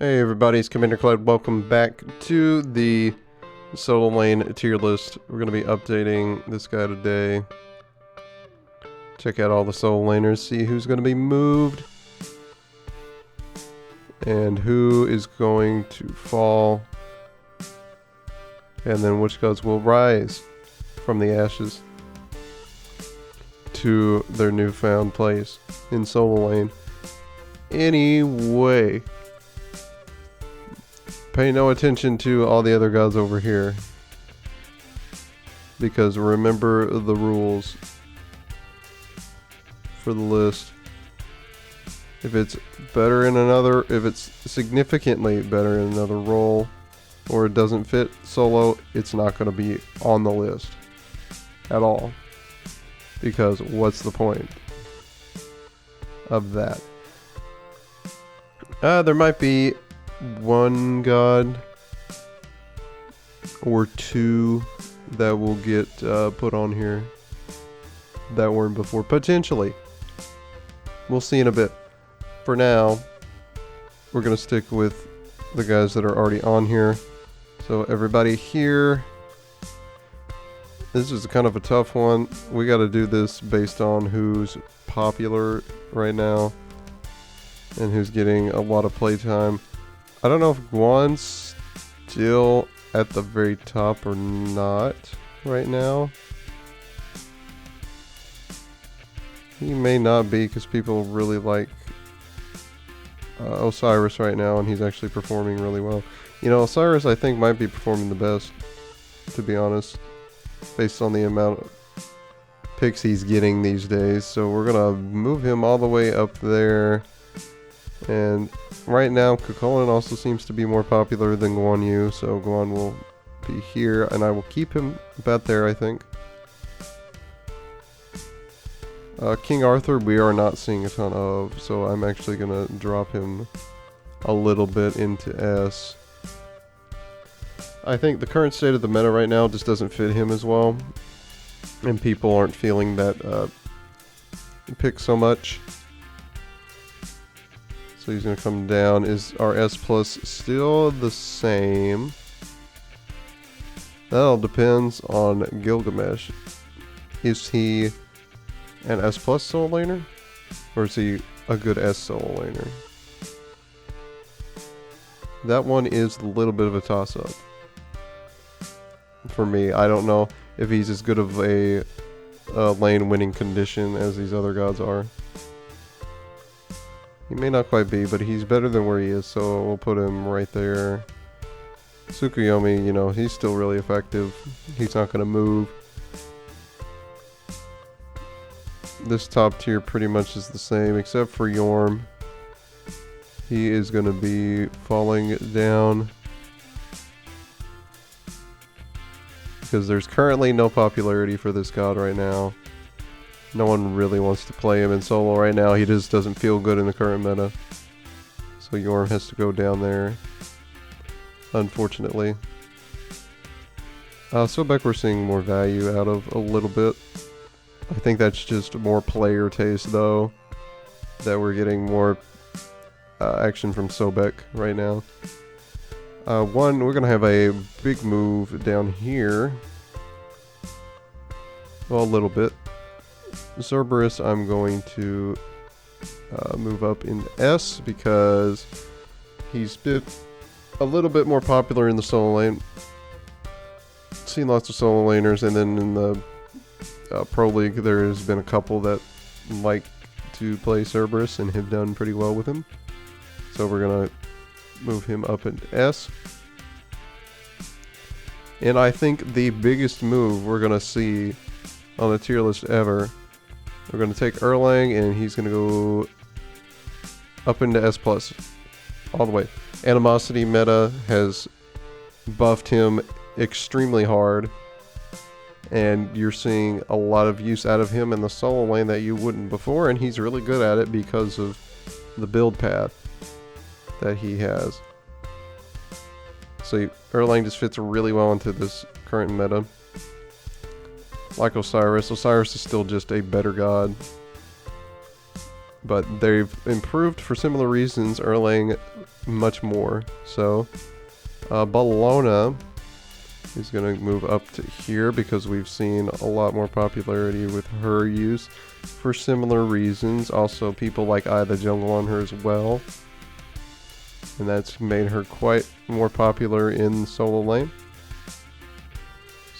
Hey everybody, it's Commander Cloud. Welcome back to the Solo Lane tier list. We're going to be updating this guy today. Check out all the Solo Laners, see who's going to be moved and who is going to fall, and then which gods will rise from the ashes to their newfound place in Solo Lane. Anyway, pay no attention to all the other gods over here, because remember the rules for the list. If it's better in another, if it's significantly better in another role, or it doesn't fit solo, it's not going to be on the list at all, because what's the point of that? There might be one god or two that will get put on here that weren't before, potentially. We'll see in a bit. For now, we're gonna stick with the guys that are already on here. So everybody here, this is kind of a tough one. We got to do this based on who's popular right now and who's getting a lot of playtime. I don't know if Guan's still at the very top or not right now. He may not be, because people really like Osiris right now, and he's actually performing really well. You know, Osiris I think might be performing the best, to be honest, based on the amount of picks he's getting these days. So we're gonna move him all the way up there. And right now, Cuchulainn also seems to be more popular than Guan Yu, so Guan will be here, and I will keep him about there, I think. King Arthur, we are not seeing a ton of, so I'm actually going to drop him a little bit into S. I think the current state of the meta right now just doesn't fit him as well, and people aren't feeling that pick so much. So he's going to come down. Is our S plus still the same? That all depends on Gilgamesh. Is he an S plus solo laner? Or is he a good S solo laner? That one is a little bit of a toss up for me. I don't know if he's as good of a lane winning condition as these other gods are. He may not quite be, but he's better than where he is, so we'll put him right there. Tsukuyomi, you know, he's still really effective. He's not going to move. This top tier pretty much is the same, except for Yorm. He is going to be falling down, because there's currently no popularity for this god right now. No one really wants to play him in solo right now. He just doesn't feel good in the current meta. So Yorm has to go down there, unfortunately. Sobek we're seeing more value out of a little bit. I think that's just more player taste, though, that we're getting more action from Sobek right now. One, we're going to have a big move down here. Well, a little bit. Cerberus, I'm going to move up into S, because he's been a little bit more popular in the solo lane. Seen lots of solo laners, and then in the Pro League there's been a couple that like to play Cerberus and have done pretty well with him. So we're going to move him up into S. And I think the biggest move we're going to see on the tier list ever, we're going to take Erlang, and he's going to go up into S+, all the way. Animosity meta has buffed him extremely hard, and you're seeing a lot of use out of him in the solo lane that you wouldn't before, and he's really good at it because of the build path that he has. So Erlang just fits really well into this current meta. Like Osiris. Osiris is still just a better god. but they've improved for similar reasons, Erlang much more. So Bologna is going to move up to here because we've seen a lot more popularity with her use for similar reasons. Also, people like Eye of the Jungle on her as well, and that's made her quite more popular in Solo Lane.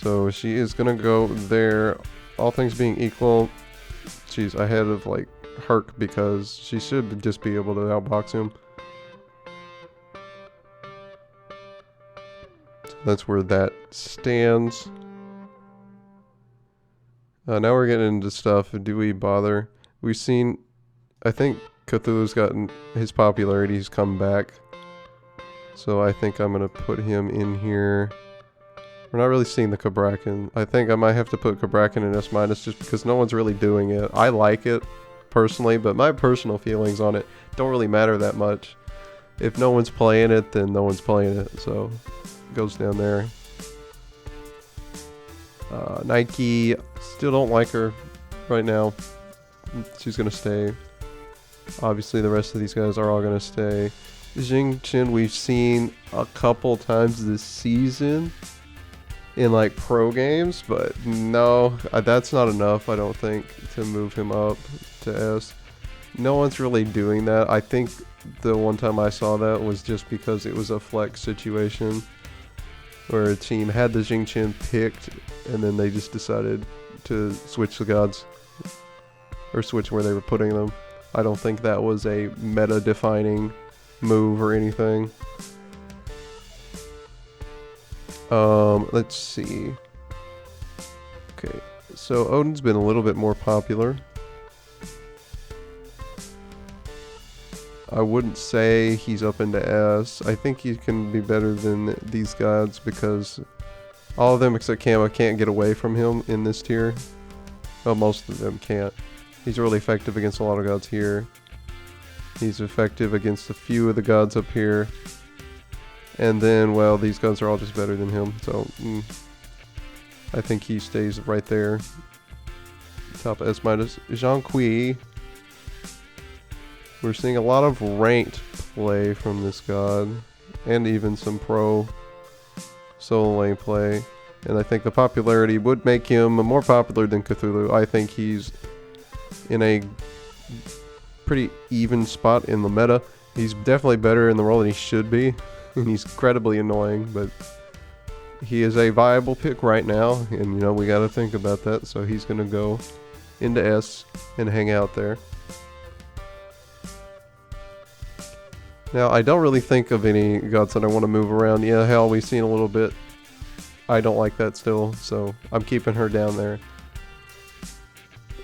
So she is going to go there. All things being equal, she's ahead of like Herc because she should just be able to outbox him. So that's where that stands. Now we're getting into stuff. Do we bother? We've seen, I think Cthulhu's gotten his popularity. He's come back. So I think I'm going to put him in here. We're not really seeing the Cabrakan. I think I might have to put Cabrakan in S- just because no one's really doing it. I like it personally, but my personal feelings on it don't really matter that much. If no one's playing it, then no one's playing it. So it goes down there. Nike, still don't like her right now. She's going to stay. Obviously, the rest of these guys are all going to stay. Jing Chen, we've seen a couple times this season in like pro games, but no, that's not enough, I don't think, to move him up to S. No one's really doing that. I think the one time I saw that was just because it was a flex situation where a team had the Jing Chen picked and then they just decided to switch the gods or switch where they were putting them. I don't think that was a meta defining move or anything. Let's see. Okay, so Odin's been a little bit more popular. I wouldn't say he's up into S. I think he can be better than these gods because all of them except Kama can't get away from him in this tier. Well, most of them can't. He's really effective against a lot of gods here. He's effective against a few of the gods up here. And then, well, these gods are all just better than him. So, I think he stays right there. Top S-. Jean Kui. We're seeing a lot of ranked play from this god. And even some pro solo lane play. And I think the popularity would make him more popular than Cthulhu. I think he's in a pretty even spot in the meta. He's definitely better in the role than he should be. And he's incredibly annoying, but he is a viable pick right now. And, you know, we got to think about that. So he's going to go into S and hang out there. Now, I don't really think of any gods that I want to move around. Yeah, hell, we've seen a little bit. I don't like that still, so I'm keeping her down there.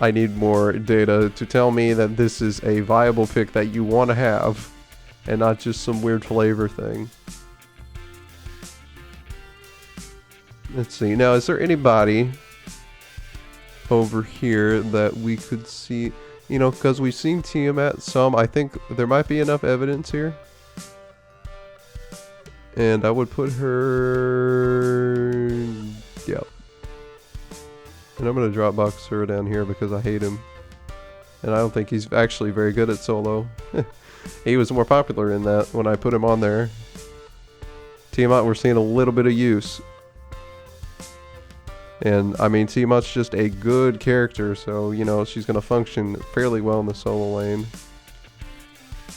I need more data to tell me that this is a viable pick that you want to have, and not just some weird flavor thing. Let's see. Now, is there anybody over here that we could see? You know, because we've seen Tiamat some. I think there might be enough evidence here. And I would put her... Yep. And I'm going to Dropbox her down here because I hate him. And I don't think he's actually very good at solo. He was more popular in that when I put him on there. Tiamat, we're seeing a little bit of use. And, I mean, Tiamat's just a good character, so, you know, she's going to function fairly well in the solo lane.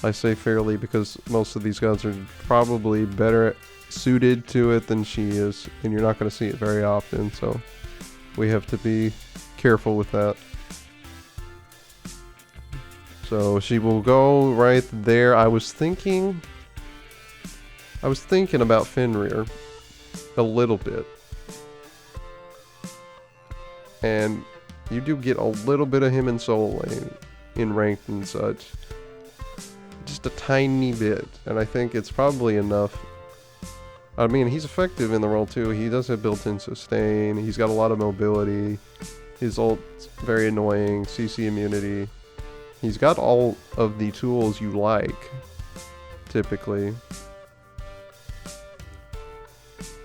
I say fairly because most of these gods are probably better suited to it than she is, and you're not going to see it very often, so we have to be careful with that. So she will go right there. I was thinking about Fenrir a little bit. And you do get a little bit of him in solo lane, in ranked and such. Just a tiny bit. And I think it's probably enough. I mean, he's effective in the role too. He does have built-in sustain. He's got a lot of mobility. His ult's very annoying. CC immunity. He's got all of the tools you like, typically.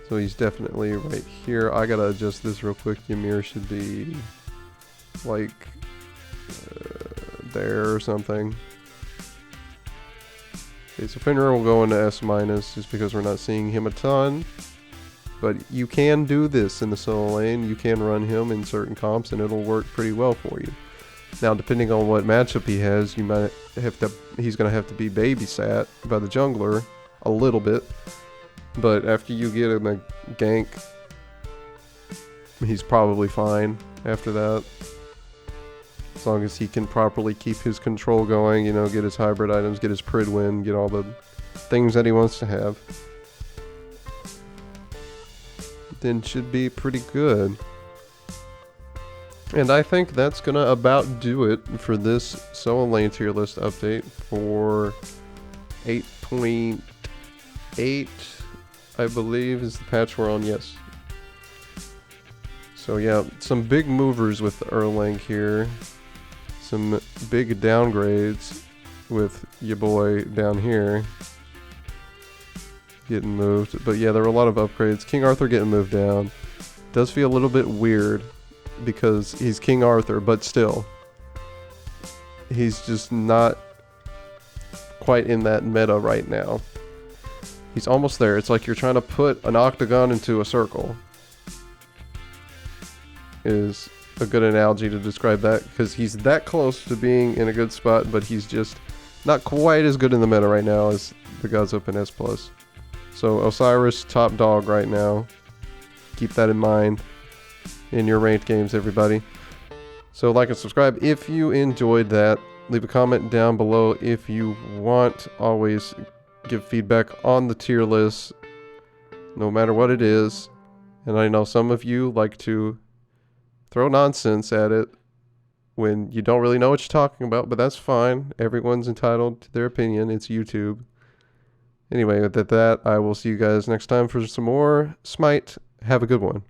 So he's definitely right here. I gotta adjust this real quick. Ymir should be like there or something. Okay, so Fenrir will go into S- just because we're not seeing him a ton. But you can do this in the solo lane. You can run him in certain comps and it'll work pretty well for you. Now, depending on what matchup he has, you might have to. He's going to have to be babysat by the jungler a little bit. But after you get him a gank, he's probably fine after that. As long as he can properly keep his control going, you know, get his hybrid items, get his Prid win, get all the things that he wants to have. Then should be pretty good. And I think that's gonna about do it for this Solo Lane tier list update for 8.8, I believe is the patch we're on, yes. So yeah, some big movers with Erlang here. Some big downgrades with your boy down here getting moved. But yeah, there were a lot of upgrades. King Arthur getting moved down. Does feel a little bit weird because he's King Arthur, but still. He's just not quite in that meta right now. He's almost there. It's like you're trying to put an octagon into a circle. Is a good analogy to describe that, because he's that close to being in a good spot, but he's just not quite as good in the meta right now as the guys up in S+. So Osiris, top dog right now. Keep that in mind in your ranked games, everybody. So like and subscribe if you enjoyed that. Leave a comment down below if you want. Always give feedback on the tier list, no matter what it is. And I know some of you like to throw nonsense at it when you don't really know what you're talking about, but that's fine. Everyone's entitled to their opinion. It's YouTube. Anyway, with that, I will see you guys next time for some more Smite. Have a good one.